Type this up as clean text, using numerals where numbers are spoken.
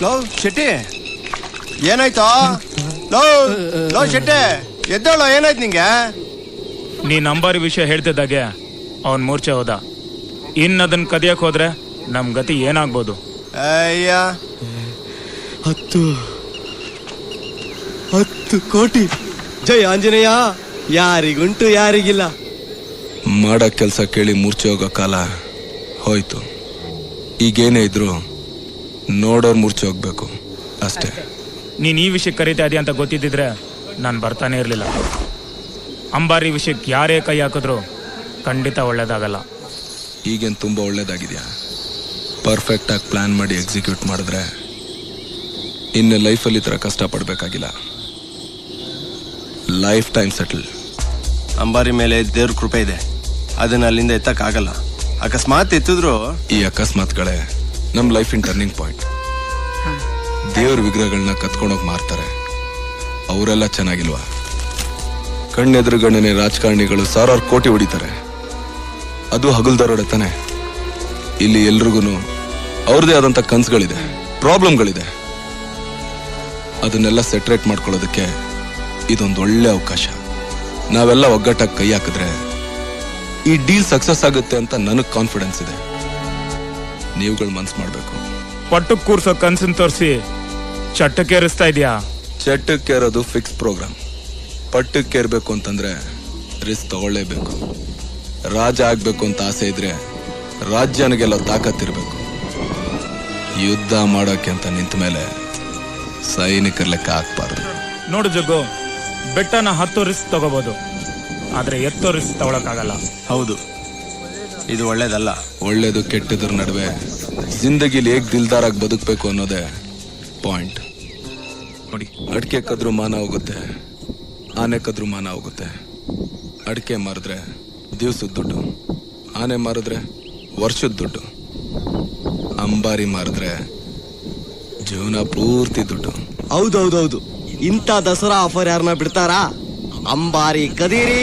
Low Shetty ಏನಾಯ್ತು? Low Shetty ಎದ್ದೇಳೋ, ಏನಾಯ್ತು ನಿಂಗೆ? ನೀನ್ ಅಂಬಾರಿ ವಿಷಯ ಹೇಳ್ತಿದ್ದಾಗೆ ಅವನ್ ಮೂರ್ಛೆ ಹೋದ. ಅದನ್ನ ಕದಿಯಕ್ ಹೋದ್ರೆ ನಮ್ ಗತಿ ಏನಾಗ್ಬೋದು? ಅಯ್ಯ 10 ಕೋಟಿ. ಜೈ ಆಂಜನೇಯ. ಯಾರಿಗುಂಟು ಯಾರಿಗಿಲ್ಲ. ಮಾಡೋ ಕೆಲಸ ಕೇಳಿ ಮೂರ್ಛೆ ಹೋಗೋ ಕಾಲ ಹೋಯ್ತು. ಈಗೇನೇ ಇದ್ರು ನೋಡೋರ್ ಮೂರ್ಛೆ ಹೋಗ್ಬೇಕು ಅಷ್ಟೇ. ನೀನ್ ಈ ವಿಷಯಕ್ಕೆ ಕರೀತಾ ಇದೀಯ ಅಂತ ಗೊತ್ತಿದ್ದಿದ್ರೆ ನಾನು ಬರ್ತಾನೆ ಇರಲಿಲ್ಲ. ಅಂಬಾರಿ ವಿಷಯಕ್ಕೆ ಯಾರೇ ಕೈ ಹಾಕಿದ್ರು ಖಂಡಿತ ಒಳ್ಳೇದಾಗಲ್ಲ. ಈಗೇನು ತುಂಬ ಒಳ್ಳೇದಾಗಿದೆಯಾ? ಪರ್ಫೆಕ್ಟಾಗಿ ಪ್ಲ್ಯಾನ್ ಮಾಡಿ ಎಕ್ಸಿಕ್ಯೂಟ್ ಮಾಡಿದ್ರೆ ಇನ್ನು ಲೈಫಲ್ಲಿ ಈ ಥರ ಕಷ್ಟಪಡಬೇಕಾಗಿಲ್ಲ. Life time settle. ಅಂಬಾರಿ ಮೇಲೆ ದೇವ್ರ ಕೃಪೆ ಇದೆ, ಅದನ್ನ ಅಲ್ಲಿಂದ ಎತ್ತಕ್ಕಾಗಲ್ಲ. ಅಕಸ್ಮಾತ್ ಎತ್ತಿದ್ರು ಈ ಅಕಸ್ಮಾತ್ಗಳೇ ನಮ್ಮ ಲೈಫಿನ ಟರ್ನಿಂಗ್ ಪಾಯಿಂಟ್. ದೇವ್ರ ವಿಗ್ರಹಗಳನ್ನ ಕತ್ಕೊಂಡೋಗಿ ಮಾರ್ತಾರೆ, ಅವರೆಲ್ಲ ಚೆನ್ನಾಗಿಲ್ವಾ? ಕಣ್ಣೆದುರುಗಣ್ಣನೆ ರಾಜಕಾರಣಿಗಳು 1000 ಕೋಟಿ ಹೊಡಿತಾರೆ, ಅದು ಹಗಲ್ದಾರೋಡೆ ತಾನೆ. ಇಲ್ಲಿ ಎಲ್ರಿಗೂ ಅವ್ರದೇ ಆದಂಥ ಕನ್ಸುಗಳಿದೆ, ಪ್ರಾಬ್ಲಮ್ಗಳಿದೆ. ಅದನ್ನೆಲ್ಲ ಸೆಟ್ರೇಟ್ ಮಾಡ್ಕೊಳ್ಳೋದಕ್ಕೆ ಇದೊಂದು ಒಳ್ಳೆ ಅವಕಾಶ. ನಾವೆಲ್ಲ ಒಗ್ಗಟ್ಟಾಗಿ ಕೈ ಹಾಕಿದ್ರೆ ಈ ಡೀಲ್ ಸಕ್ಸಸ್ ಆಗುತ್ತೆ ಅಂತ ನನಗೆ ಕಾನ್ಫಿಡೆನ್ಸ್ ಇದೆ. ನೀವುಗಳು ಮನ್ಸು ಮಾಡಬೇಕು. ಪಟ್ಟಕ್ಕೆ ಕೂರ್ಸೋ ಕನ್ಸನ್ ತೋರಿಸಿ ಚಟ್ಟಕ್ಕೇರಿಸ್ತಾ ಇದೆಯಾ? ಚಟ್ಟಕ್ಕೇರೋದು ಫಿಕ್ಸ್ ಪ್ರೋಗ್ರಾಮ್. ಪಟ್ಟಕ್ಕೇರ್ಬೇಕು ಅಂತಂದ್ರೆ ರಿಸ್ಕ್ ತಗೊಳ್ಳೇಬೇಕು. ರಾಜ ಆಗ್ಬೇಕು ಅಂತ ಆಸೆ ಇದ್ರೆ ರಾಜ್ಯನಿಗೆಲ್ಲ ತಾಕತ್ತಿರ್ಬೇಕು. ಯುದ್ಧ ಮಾಡೋಕೆ ಅಂತ ನಿಂತ ಮೇಲೆ ಸೈನಿಕರ ಲೆಕ್ಕ ಹಾಕ್ಬಾರ್ದು. ನೋಡು ಜಗ್ಗು, ಬೆಟ್ಟನ 10 ರಿಸ್ಕ್ ತಗೋಬಹುದು, ಆದ್ರೆ 10 ರಿಸ್ಕ್ ತಗೊಳಕ್ಕಾಗಲ್ಲ. ಹೌದು, ಇದು ಒಳ್ಳೇದಲ್ಲ. ಒಳ್ಳೇದು ಕೆಟ್ಟದ್ರ ನಡುವೆ ಜಿಂದಗಿಲಿ ಹೇಗ್ ದಿಲ್ದಾರಾಗಿ ಬದುಕಬೇಕು ಅನ್ನೋದೇ ಪಾಯಿಂಟ್. ನೋಡಿ, ಅಡಿಕೆ ಕದ್ರು ಮಾನ ಹೋಗುತ್ತೆ, ಆನೆ ಕದ್ರು ಮಾನ ಹೋಗುತ್ತೆ. ಅಡಿಕೆ ಮಾರಿದ್ರೆ ದಿವ್ಸದ ದುಡ್ಡು, ಆನೆ ಮಾರಿದ್ರೆ ವರ್ಷದ ದುಡ್ಡು, ಅಂಬಾರಿ ಮಾರಿದ್ರೆ ಜೀವನ ಪೂರ್ತಿ ದುಡ್ಡು. ಹೌದೌದೌದು. ಇಂಥ ದಸರಾ ಆಫರ್ ಯಾರನ್ನ ಬಿಡ್ತಾರಾ? ಅಂಬಾರಿ ಕದೀರಿ.